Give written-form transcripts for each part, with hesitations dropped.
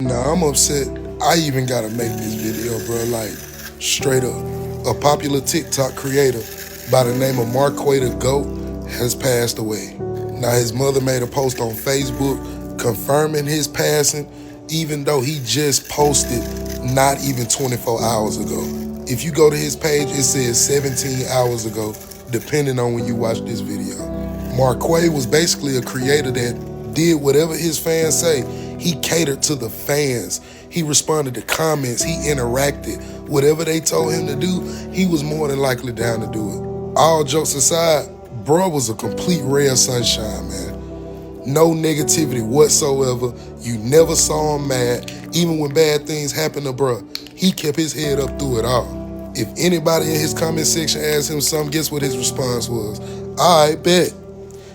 Nah, I'm upset. I even gotta make this video, bro. Like, straight up. A popular TikTok creator by the name of Marquay the GOAT has passed away. Now, his mother made a post on Facebook confirming his passing, even though he just posted not even 24 hours ago. If you go to his page, it says 17 hours ago, depending on when you watch this video. Marquay was basically a creator that did whatever his fans say. He catered to the fans. He responded to comments. He interacted. Whatever they told him to do, he was more than likely down to do it. All jokes aside, bro was a complete ray of sunshine, man. No negativity whatsoever. You never saw him mad. Even when bad things happened to bro, he kept his head up through it all. If anybody in his comment section asked him something, guess what his response was? I bet.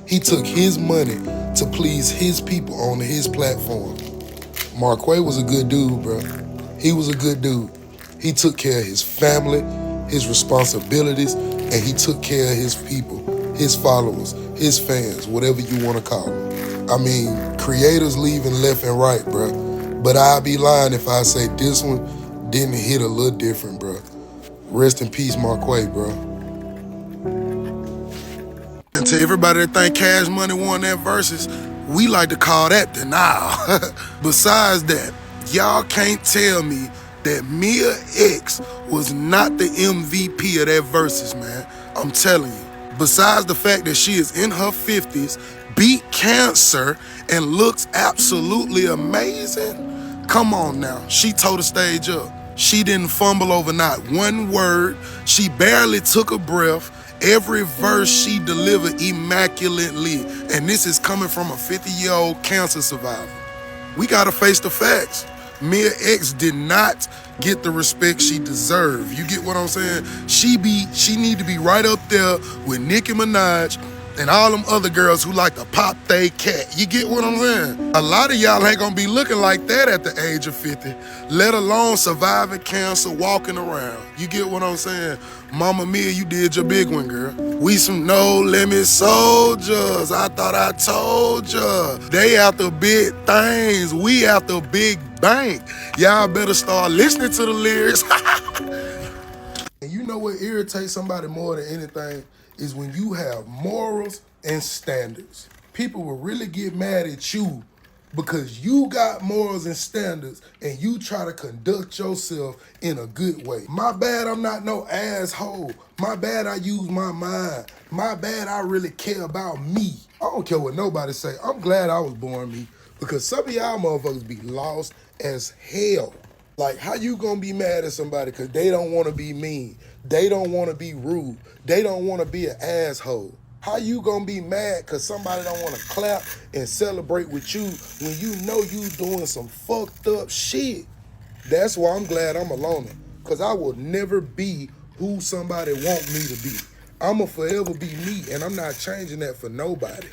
He took his money to please his people on his platform. Marquay was a good dude, bro. He was a good dude. He took care of his family, his responsibilities, and he took care of his people, his followers, his fans, whatever you want to call them. I mean, creators leaving left and right, bro. But I'd be lying if I say this one didn't hit a little different, bro. Rest in peace, Marquay, bro. And to everybody that think Cash Money won that versus, we like to call that denial. Besides that, y'all can't tell me that Mia X was not the MVP of that versus, man. I'm telling you. Besides the fact that she is in her 50s, beat cancer, and looks absolutely amazing, come on now. She tore the stage up. She didn't fumble over not one word. She barely took a breath. Every verse she delivered immaculately. And this is coming from a 50-year-old cancer survivor. We gotta face the facts. Mia X did not get the respect she deserved. You get what I'm saying? She need to be right up there with Nicki Minaj and all them other girls who like to pop they cat. You get what I'm saying? A lot of y'all ain't gonna be looking like that at the age of 50, let alone surviving cancer, walking around. You get what I'm saying? Mama Mia, you did your big one, girl. We some no-limit soldiers. I thought I told ya. They after big things. We after big bank. Y'all better start listening to the lyrics. And you know what irritates somebody more than anything is when you have morals and standards. People will really get mad at you because you got morals and standards and you try to conduct yourself in a good way. My bad, I'm not no asshole. My bad, I use my mind. My bad, I really care about me. I don't care what nobody say. I'm glad I was born me because some of y'all motherfuckers be lost as hell. Like, how you gonna be mad at somebody because they don't want to be mean? They don't want to be rude. They don't want to be an asshole. How you gonna be mad because somebody don't want to clap and celebrate with you when you know you doing some fucked up shit? That's why I'm glad I'm a loner, because I will never be who somebody want me to be. I'ma forever be me, and I'm not changing that for nobody.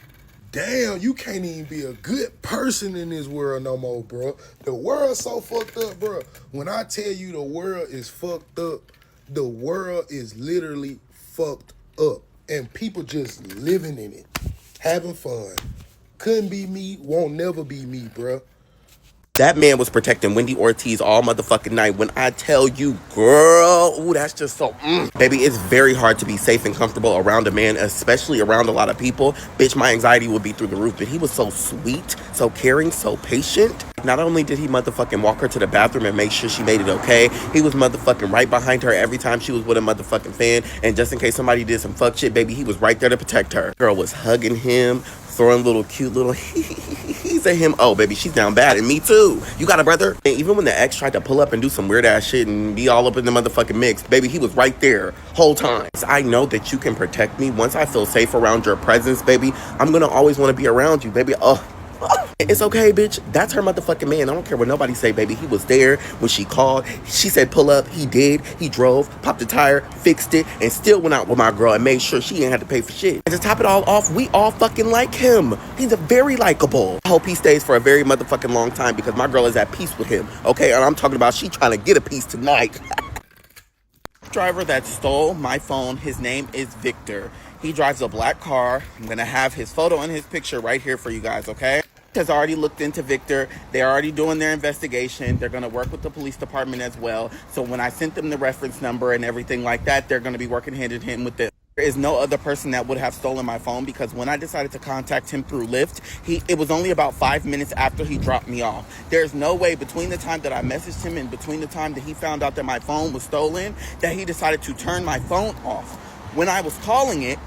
Damn, you can't even be a good person in this world no more, bro. The world's so fucked up, bro. When I tell you the world is fucked up, the world is literally fucked up. And people just living in it, having fun. Couldn't be me, won't never be me, bro. That man was protecting Wendy Ortiz all motherfucking night. When I tell you, girl, ooh, that's just so, Baby, it's very hard to be safe and comfortable around a man, especially around a lot of people. Bitch, my anxiety would be through the roof. But he was so sweet, so caring, so patient. Not only did he motherfucking walk her to the bathroom and make sure she made it okay, he was motherfucking right behind her every time she was with a motherfucking fan. And just in case somebody did some fuck shit, baby, he was right there to protect her. Girl was hugging him, throwing little cute little he's at him. Oh, baby, she's down bad. And me too. You got a brother? And even when the ex tried to pull up and do some weird ass shit and be all up in the motherfucking mix, baby, he was right there whole time. I know that you can protect me. Once I feel safe around your presence, baby, I'm gonna always want to be around you, baby. It's okay, bitch. That's her motherfucking man. I don't care what nobody say, baby. He was there when she called. She said pull up. He did. He drove, popped the tire, fixed it, and still went out with my girl and made sure she ain't had to pay for shit. And to top it all off, we all fucking like him. He's a very likable. I hope he stays for a very motherfucking long time because my girl is at peace with him. Okay, and I'm talking about she trying to get a piece tonight. Driver that stole my phone, his name is Victor. He drives a black car. I'm gonna have his photo and his picture right here for you guys, okay? has already looked into Victor. They're already doing their investigation. They're going to work with the police department as well. So when I sent them the reference number and everything like that, they're going to be working hand in hand with them. There is no other person that would have stolen my phone, because when I decided to contact him through Lyft, it was only about 5 minutes after he dropped me off. There's no way between the time that I messaged him and between the time that he found out that my phone was stolen that he decided to turn my phone off. When I was calling it,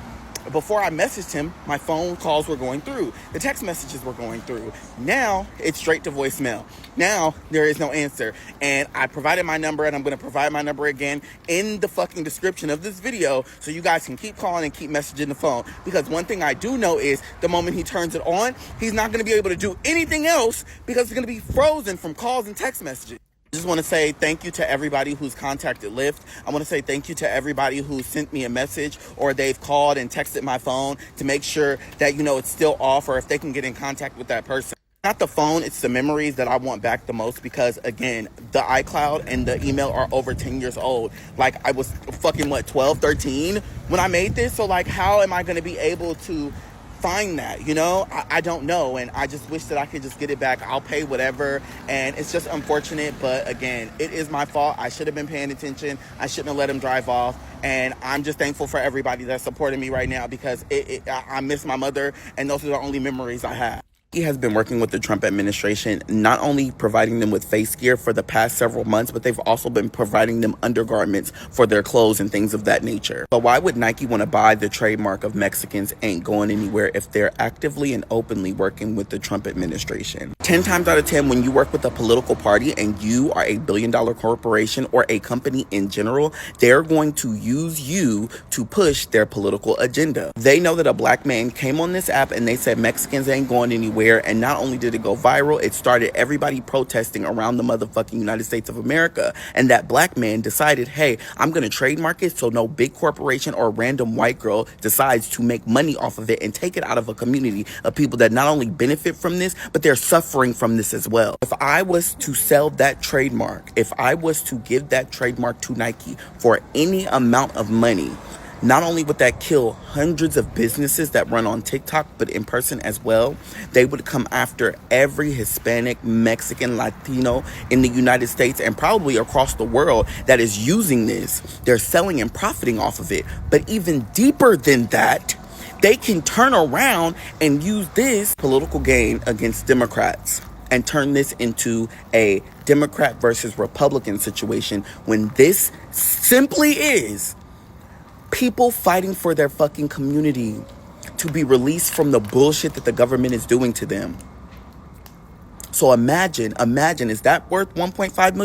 before I messaged him, my phone calls were going through. The text messages were going through. Now, it's straight to voicemail. Now, there is no answer. And I provided my number, and I'm going to provide my number again in the fucking description of this video so you guys can keep calling and keep messaging the phone. Because one thing I do know is the moment he turns it on, he's not going to be able to do anything else because it's going to be frozen from calls and text messages. I just want to say thank you to everybody who's contacted Lyft. I want to say thank you to everybody who sent me a message or they've called and texted my phone to make sure that, it's still off, or if they can get in contact with that person. Not the phone, it's the memories that I want back the most, because, again, the iCloud and the email are over 10 years old. Like, I was fucking, 12, 13 when I made this? So, how am I going to be able to find that? I don't know, and I just wish that I could just get it back. I'll pay whatever, and it's just unfortunate, but again, it is my fault. I should have been paying attention. I shouldn't have let him drive off, and I'm just thankful for everybody that's supporting me right now, because I miss my mother, and those are the only memories I have. He has been working with the Trump administration, not only providing them with face gear for the past several months, but they've also been providing them undergarments for their clothes and things of that nature. But why would Nike want to buy the trademark of Mexicans ain't going anywhere if they're actively and openly working with the Trump administration? 10 times out of 10, when you work with a political party and you are a billion-dollar corporation or a company in general, they're going to use you to push their political agenda. They know that a black man came on this app and they said Mexicans ain't going anywhere. And not only did it go viral, it started everybody protesting around the motherfucking United States of America. And that black man decided, hey, I'm going to trademark it so no big corporation or random white girl decides to make money off of it and take it out of a community of people that not only benefit from this, but they're suffering from this as well. If I was to sell that trademark, if I was to give that trademark to Nike for any amount of money, not only would that kill hundreds of businesses that run on TikTok, but in person as well, they would come after every Hispanic, Mexican, Latino in the United States and probably across the world that is using this. They're selling and profiting off of it. But even deeper than that, they can turn around and use this political gain against Democrats and turn this into a Democrat versus Republican situation, when this simply is people fighting for their fucking community to be released from the bullshit that the government is doing to them. So imagine, is that worth $1.5 million?